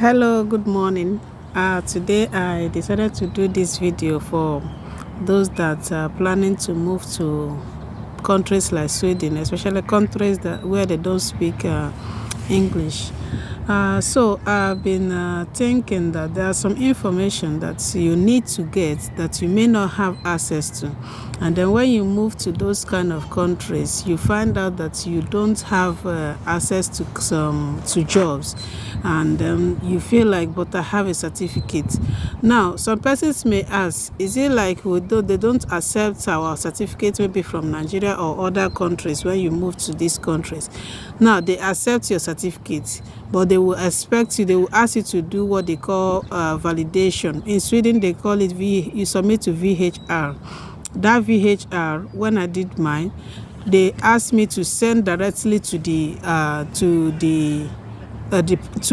Hello, good morning. Today I decided to do this video for those that are planning to move to countries like Sweden, especially countries where they don't speak English. So I've been thinking that there are some information that you need to get that you may not have access to, and then when you move to those kind of countries, you find out that you don't have access to jobs, and you feel like, but I have a certificate. Now, some persons may ask, is it like they don't accept our certificate maybe from Nigeria or other countries when you move to these countries? Now, they accept your certificate, but they will ask you to do what they call validation. In Sweden, they call it you submit to VHR. That VHR, when I did mine, they asked me to send directly to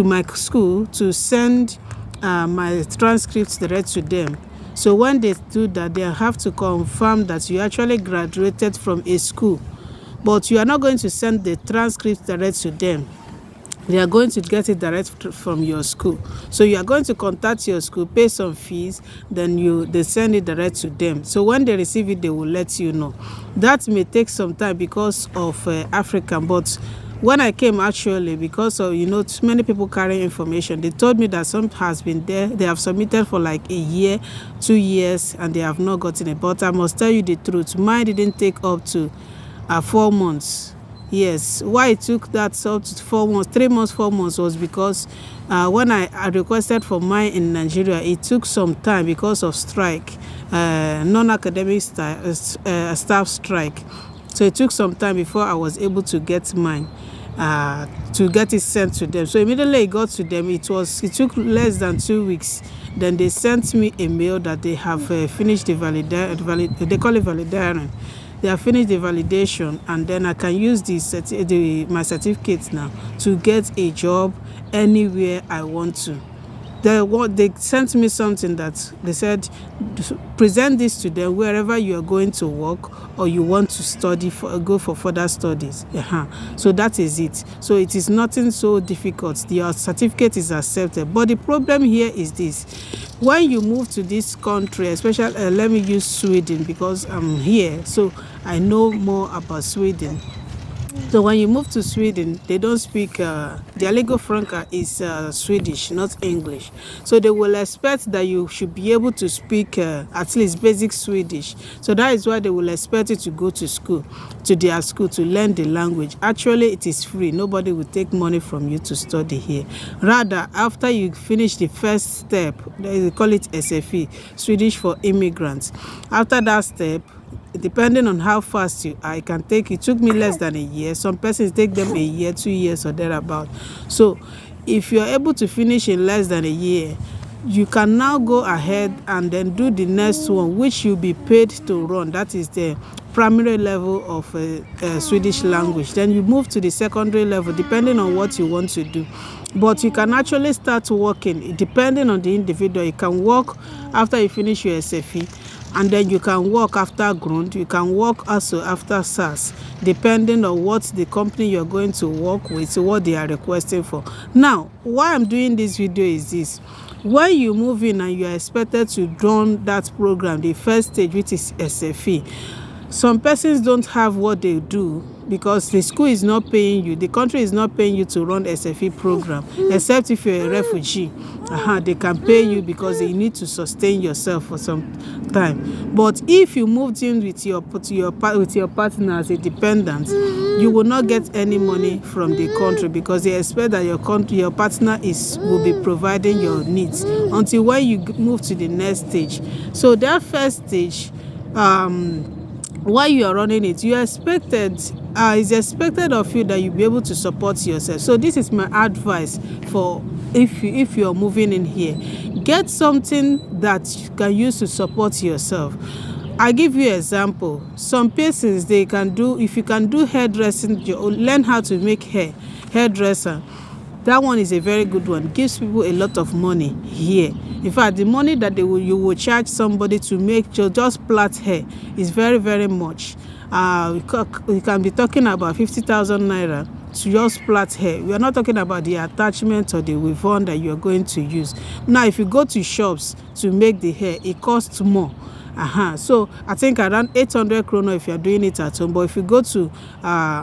my school to send my transcripts direct to them. So when they do that, they have to confirm that you actually graduated from a school, but you are not going to send the transcripts direct to them. They are going to get it direct from your school. So you are going to contact your school, pay some fees, then they send it direct to them. So when they receive it, they will let you know. That may take some time because of African, but when I came, actually, because of too many people carry information, they told me that some has been there. They have submitted for like a year, 2 years, and they have not gotten it. But I must tell you the truth, mine didn't take up to 4 months. Yes, why it took that up to 4 months, 3 months, 4 months was because when I requested for mine in Nigeria, it took some time because of strike, non-academic staff strike. So it took some time before I was able to get mine, to get it sent to them. So immediately it got to them, it took less than 2 weeks. Then they sent me a mail that they have finished the they call it validation. They have finished the validation, and then I can use my certificate now to get a job anywhere I want to. They sent me something that they said, present this to them wherever you are going to work or you want to go for further studies. So that is it. So it is nothing so difficult. Your certificate is accepted. But the problem here is this: when you move to this country, especially let me use Sweden because I'm here, so I know more about Sweden. So when you move to Sweden, they don't speak, their lingua franca is Swedish, not English. So they will expect that you should be able to speak at least basic Swedish. So that is why they will expect you to go to school, to their school, to learn the language. Actually, it is free. Nobody will take money from you to study here. Rather, after you finish the first step, they call it SFE, Swedish for immigrants. After that step, depending on how fast it took me less than a year. Some persons take them a year, 2 years or thereabout. So if you're able to finish in less than a year, you can now go ahead and then do the next one, which you'll be paid to run. That is the primary level of Swedish language. Then you move to the secondary level, depending on what you want to do. But you can actually start working, depending on the individual. You can work after you finish your SFE, and then you can work after Grund. You can work also after SAS, depending on what the company you're going to work with, what they are requesting for. Now, why I'm doing this video is this: when you move in and you are expected to run that program, the first stage, which is SFE, some persons don't have what they do because the school is not paying you, the country is not paying you to run SFE program, except if you're a refugee. They can pay you because they need to sustain yourself for some time. But if you moved in with your partner as a dependent, you will not get any money from the country because they expect that your partner will be providing your needs until when you move to the next stage. So that first stage, while you are running it, it's expected of you that you'll be able to support yourself. So this is my advice for if you're moving in here: get something that you can use to support yourself. I give you an example. Some persons, if you can do hairdressing, you learn how to make hairdresser. That one is a very good one. It gives people a lot of money here. In fact, the money that you will charge somebody to just plait hair is very, very much. We can be talking about 50,000 naira to just plait hair. We are not talking about the attachment or the weave-on that you are going to use. Now, if you go to shops to make the hair, it costs more. So I think around 800 kroner if you are doing it at home, but if you go to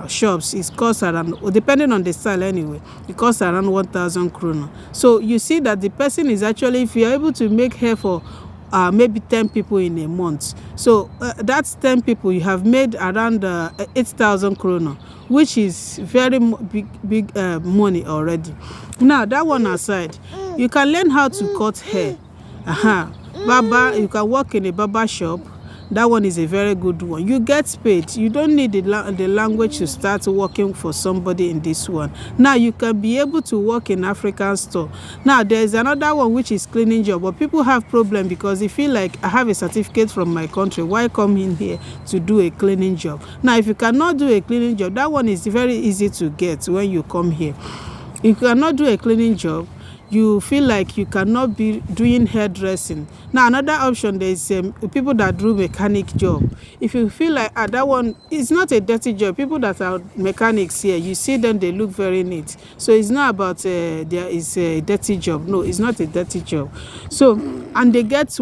shops, it costs around, depending on the style anyway, it costs around 1000 kroner. So you see that the person is actually, if you're able to make hair for maybe 10 people in a month, so that's 10 people, you have made around 8,000 kroner, which is very big money already. Now, that one aside, you can learn how to cut hair. Barber, you can work in a barber shop. That one is a very good one. You get paid. You don't need the language to start working for somebody in this one. Now, you can be able to work in African store. Now, there's another one which is cleaning job, but people have problem because they feel like, I have a certificate from my country, why come in here to do a cleaning job? Now, if you cannot do a cleaning job, that one is very easy to get when you come here. If you cannot do a cleaning job, you feel like you cannot be doing hairdressing. Now, another option, there is people that do mechanic job. If you feel like that one is not a dirty job, people that are mechanics here, you see them, they look very neat. So it's not about there is a dirty job. No, it's not a dirty job. So, and they get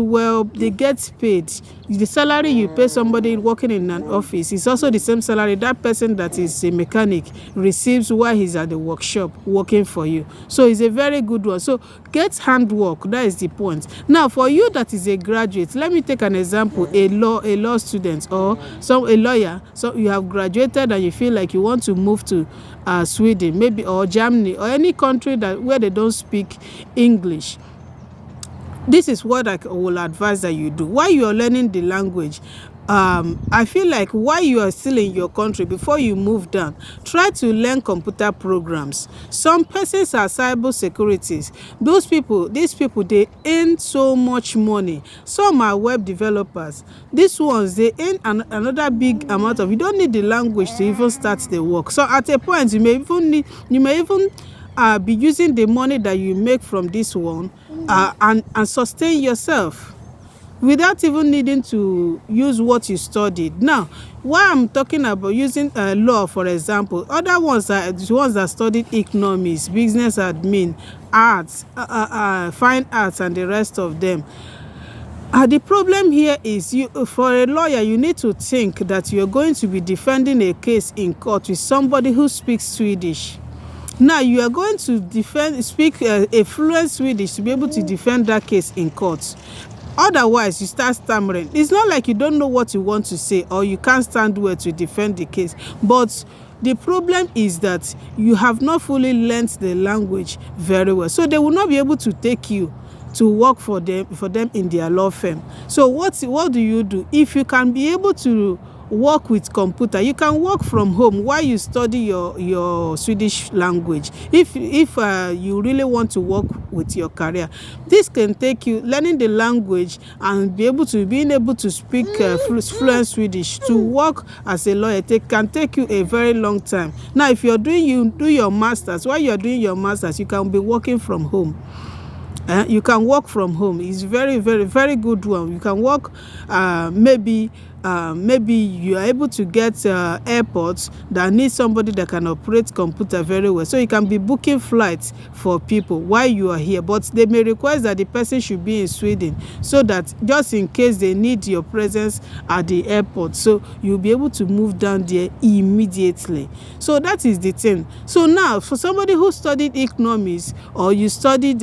paid. The salary you pay somebody working in an office is also the same salary that person that is a mechanic receives while he's at the workshop working for you. So it's a very good one. So get handwork. That is the point. Now, for you that is a graduate, let me take an example. A law student or a lawyer. So you have graduated and you feel like you want to move to Sweden, maybe, or Germany, or any country where they don't speak English. This is what I will advise that you do. While you are learning the language, I feel like while you are still in your country, before you move down, try to learn computer programs. Some persons are cyber securities. These people, they earn so much money. Some are web developers. These ones, they earn another big amount of. You don't need the language to even start the work. So at a point, you may even be using the money that you make from this one and sustain yourself without even needing to use what you studied. Now, why I'm talking about using law, for example, other ones are the ones that studied economics, business admin, arts, fine arts, and the rest of them. The problem here is, for a lawyer, you need to think that you're going to be defending a case in court with somebody who speaks Swedish. Now, you are going to speak a fluent Swedish to be able to defend that case in court. Otherwise, you start stammering. It's not like you don't know what you want to say or you can't stand well to defend the case. But the problem is that you have not fully learned the language very well. So they will not be able to take you to work for them in their law firm. So what do you do? If you can be able to work with computer, you can work from home while you study your Swedish language. If you really want to work with your career, this can take you learning the language and being able to speak fluent Swedish to work as a lawyer. Can take you a very long time. Now, if you do your masters, while you're doing your masters, you can be working from home. You can work from home. It's very, very, very good one. You can work maybe you are able to get airports that need somebody that can operate computer very well. So you can be booking flights for people while you are here. But they may request that the person should be in Sweden so that just in case they need your presence at the airport, so you'll be able to move down there immediately. So that is the thing. So now, for somebody who studied economics or you studied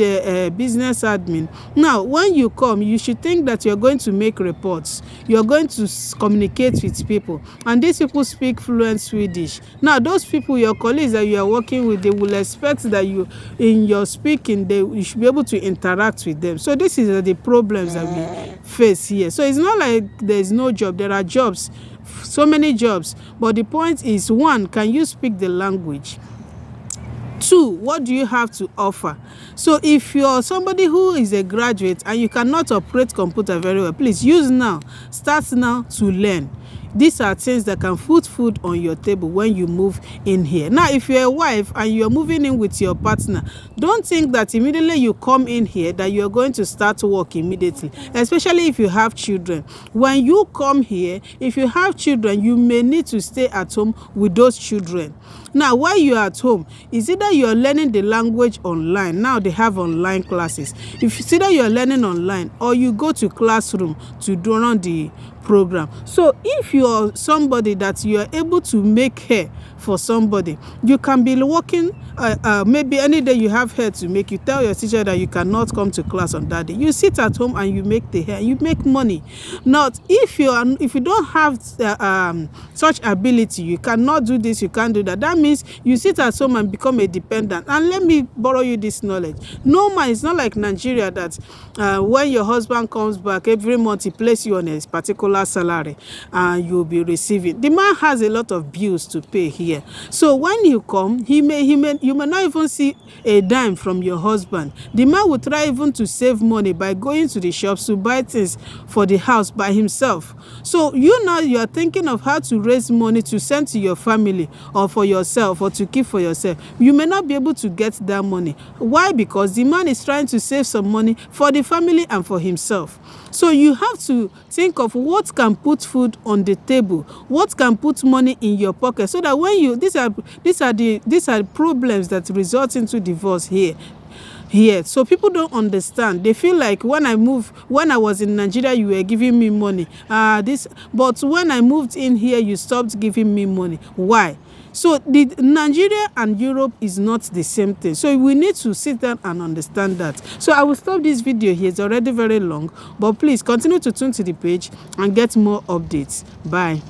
business admin, now when you come, you should think that you're going to make reports. You're going to communicate with people, and these people speak fluent Swedish. Now, those people, your colleagues that you are working with, they will expect that you, in your speaking, you should be able to interact with them. So this is the problems that we face here. So it's not like there's no job. There are jobs, so many jobs, but the point is, one, can you speak the language? Two, what do you have to offer? So if you're somebody who is a graduate and you cannot operate computer very well, please start now to learn. These are things that can put food on your table when you move in here. Now, if you're a wife and you're moving in with your partner, don't think that immediately you come in here that you're going to start work immediately, especially if you have children. When you come here, if you have children, you may need to stay at home with those children. Now, while you're at home, it's either you're learning the language online. Now they have online classes. If it's either you're learning online or you go to classroom to do run the program. So if you're somebody that you are able to make hair for somebody, you can be working maybe any day you have hair to make, you tell your teacher that you cannot come to class on that day. You sit at home and you make the hair, you make money. Not if you don't have such ability, you cannot do this, you can't do that. That means you sit at home and become a dependent. And let me borrow you this knowledge. No man, it's not like Nigeria that when your husband comes back every month, he places you on a particular salary and you'll be receiving. The man has a lot of bills to pay here. So when you come, you may not even see a dime from your husband. The man will try even to save money by going to the shops to buy things for the house by himself. So you are thinking of how to raise money to send to your family or for yourself or to keep for yourself. You may not be able to get that money. Why? Because the man is trying to save some money for the family and for himself. So you have to think of what can put food on the table, what can put money in your pocket, so that when these are problems that result into divorce here. So people don't understand. They feel like when I was in Nigeria, you were giving me money. But when I moved in here, you stopped giving me money. Why? So the Nigeria and Europe is not the same thing. So we need to sit down and understand that. So I will stop this video here. It's already very long, but please continue to tune to the page and get more updates. Bye.